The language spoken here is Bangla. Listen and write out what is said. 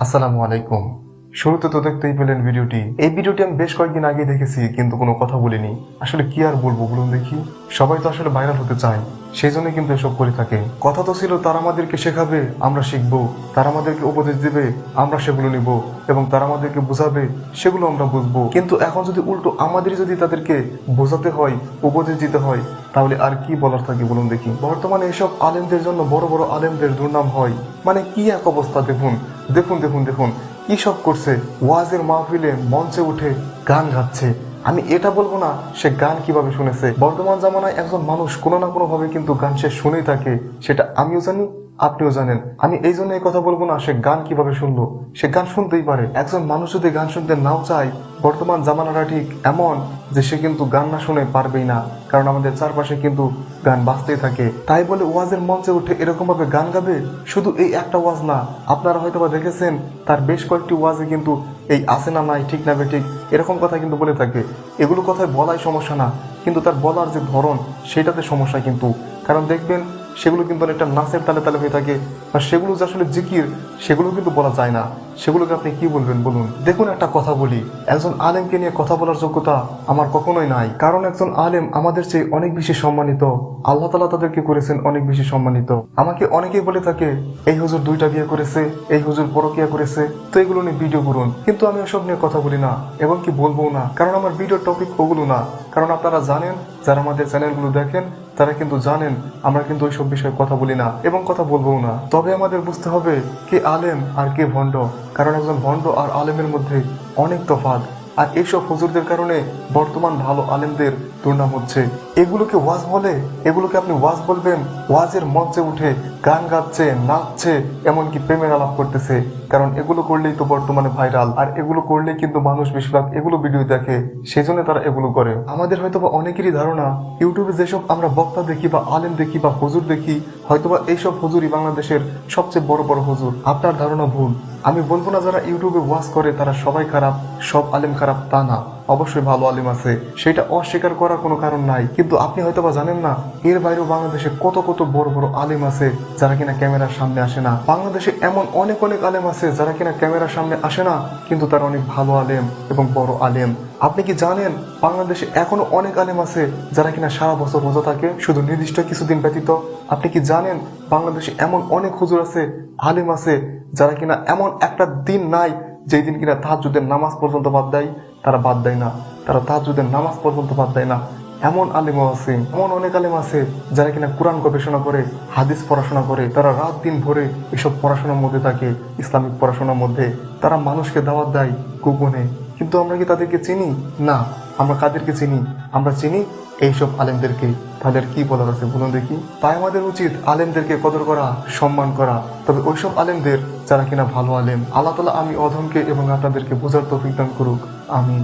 আসসালামু আলাইকুম। শুরুতে তো দেখতেই পেলেন ভিডিওটি। এই ভিডিওটি আমি বেশ কয়েকদিন আগে দেখেছি, কিন্তু কোনো কথা বলিনি। আসলে কি আর বলবো বলুন দেখি। সবাই তো আসলে ভাইরাল হতে চায়, সেই জন্য কিন্তু এসব করে থাকে। কথা তো ছিল তারা আমাদেরকে শেখাবে, আমরা শিখবো। তারা আমাদেরকে উপদেশ দিবে, আমরা সেগুলো নিব, এবং তারা আমাদেরকে বোঝাবে, সেগুলো আমরা বুঝবো। কিন্তু এখন যদি উল্টো আমাদের যদি তাদেরকে বোঝাতে হয়, উপদেশ দিতে হয়, তাহলে আর কি বলার থাকে বলুন দেখি। বর্তমানে এসব আলেমদের জন্য বড় বড় আলেমদের দুর্নাম হয়। মানে কি এক অবস্থা দেখুন দেখুন দেখুন দেখুন কি সব করছে। ওয়াজের মাহফিলে মঞ্চে উঠে গান গাচ্ছে। আমি এটা বলবো না সে গান কিভাবে শুনেছে। বর্তমান জামানায় একজন মানুষ কোনো না কোনো ভাবে কিন্তু গান সে শুনেই থাকে, সেটা আমিও জানি, আপনিও জানেন। আমি এই জন্য এই কথা বলবো না সে গান কিভাবে শুনলো। সে গান শুনতেই পারে। একজন মানুষ যদি গান শুনতে নাও চায়, বর্তমান জামানাটা ঠিক এমন যে সে কিন্তু গান না শুনে পারবেই না, কারণ আমাদের চারপাশে কিন্তু গান বাজতেই থাকে। তাই বলে ওয়াজের মঞ্চে উঠে এরকম ভাবে গান গাবে। শুধু এই একটা ওয়াজ না, আপনারা হয়তো বা দেখেছেন তার বেশ কয়েকটি ওয়াজে কিন্তু এই আছে না নাই, ঠিক না বেঠিক, এরকম কথা কিন্তু বলে থাকে। এগুলো কথায় বলাই সমস্যা না, কিন্তু তার বলার যে ধরন সেটাতে সমস্যা কিন্তু। কারণ দেখবেন সেগুলো কিন্তু অনেকটা নাচের তালে তালে হয়ে থাকে, আর সেগুলো যে আসলে জিকির সেগুলো কিন্তু বলা যায় না। সেগুলোকে আপনি কি বলবেন বলুন। দেখুন একটা কথা বলি, একজন আলেমকে নিয়ে কথা বলার যোগ্যতা আমার কখনোই নাই, কারণ একজন আলেম আমাদের চেয়ে অনেক বেশি সম্মানিত। আল্লাহ তাআলা তাদেরকে করেছেন অনেক বেশি সম্মানিত। আমাকে অনেকেই বলে থাকে এই হুজুর 2টা বিয়ে করেছে, এই হুজুর পরকিয়া করেছে, তো এগুলো নিয়ে ভিডিও করুন। কিন্তু আমি ওসব নিয়ে কথা বলি না, এবং কি বলবো না, কারণ আমার ভিডিওর টপিক ওগুলো না। কারণ আপনারা জানেন, যারা আমাদের চ্যানেলগুলো দেখেন তারা কিন্তু জানেন আমরা কিন্তু ওইসব বিষয়ে কথা বলি না, এবং কথা বলবো না। তবে আমাদের বুঝতে হবে কে আলেম আর কে ভণ্ড, কারণ একজন ভণ্ড আর আলেমের মধ্যে অনেক তফাৎ। আর এইসব হুজুরদের কারণে বর্তমান ভালো আলেমদের দুর্নাম হচ্ছে। এগুলোকে ওয়াজ বলে? এগুলোকে আপনি ওয়াজ বলবেন? ওয়াজের মঞ্চে উঠে গান গাচ্ছে, নাচছে, এমনকি প্রেমের আলাপ করতেছে। কারণ এগুলো করলেই তো বর্তমানে ভাইরাল, আর এগুলো করলেই কিন্তু মানুষ বেশিরভাগ এগুলো ভিডিও দেখে, সেই জন্য তারা এগুলো করে। আমাদের হয়তোবা অনেকেরই ধারণা ইউটিউবে যেসব আমরা বক্তা দেখি বা আলেম দেখি বা হুজুর দেখি, হয়তোবা এইসব হুজুরই বাংলাদেশের সবচেয়ে বড় বড় হুজুর। আপনার ধারণা ভুল। আমি বলবো না যারা ইউটিউবে ওয়াজ করে তারা সবাই খারাপ, সব আলেম খারাপ, তা না। অবশ্যই ভালো আলেম আছে, সেটা অস্বীকার করার কোনো কারণ নাই। কিন্তু আপনি হয়তোবা জানেন না এর বাইরেও বাংলাদেশে কত কত বড় বড় আলেম আছে যারা কিনা ক্যামেরার সামনে আসে না। বাংলাদেশে এমন অনেক অনেক আলেম আছে যারা কিনা ক্যামেরার সামনে আসে না, কিন্তু তারা অনেক ভালো আলেম এবং বড় আলেম। আপনি কি জানেন বাংলাদেশে এখনো অনেক আলেম আছে যারা কিনা সারা বছর রোজা থাকে, শুধু নির্দিষ্ট কিছুদিন ব্যতীত? আপনি কি জানেন বাংলাদেশে এমন অনেক হুজুর আছে, আলেম আছে, যারা কিনা এমন একটা দিন নাই যেই দিন কিনা তাহাজ্জুদের নামাজ পর্যন্ত বাদ দেয়? তারা বাদ দেয় না, তারা তাহাজ্জুদের নামাজ পর্যন্ত বাদ দেয় না। এমন আলেমও আছে, এমন অনেক আলেম আছে যারা কিনা কোরআন গবেষণা করে, হাদিস পড়াশোনা করে, তারা রাত দিন ভরে এসব পড়াশোনার মধ্যে থাকে, ইসলামিক পড়াশোনার মধ্যে। তারা মানুষকে দাওয়াত দেয় গোপনে, কিন্তু আমরা কি তাদেরকে চিনি? না। আমরা কাদেরকে চিনি? আমরা চিনি এইসব আলেমদেরকে। তাহলে আর কি বলার আছে বলুন দেখি। তাই আমাদের উচিত আলেমদেরকে কদর করা, সম্মান করা, তবে ওইসব আলেমদের যারা কিনা ভালো আলেম। আল্লাহ তাআলা আমি অধমকে এবং আপনাদেরকে বোঝার তৌফিক দান করুক। আমিন।